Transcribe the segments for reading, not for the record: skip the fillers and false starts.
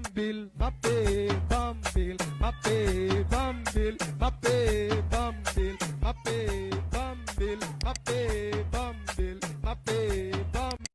bambil, mappe, bambil, mappe, bambil, mappe, bambil, mappe, bambil, mappe, bambil, mappe, bambil.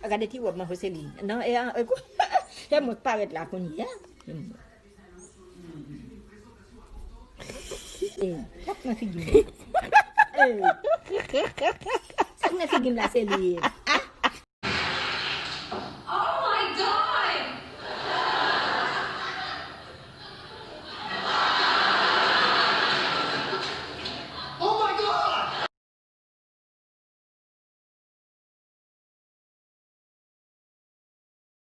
Agad ti wag mahuselin. Ano ko. Ya mo pawit la ko niya. Tak na sige. Sak na sige la selin.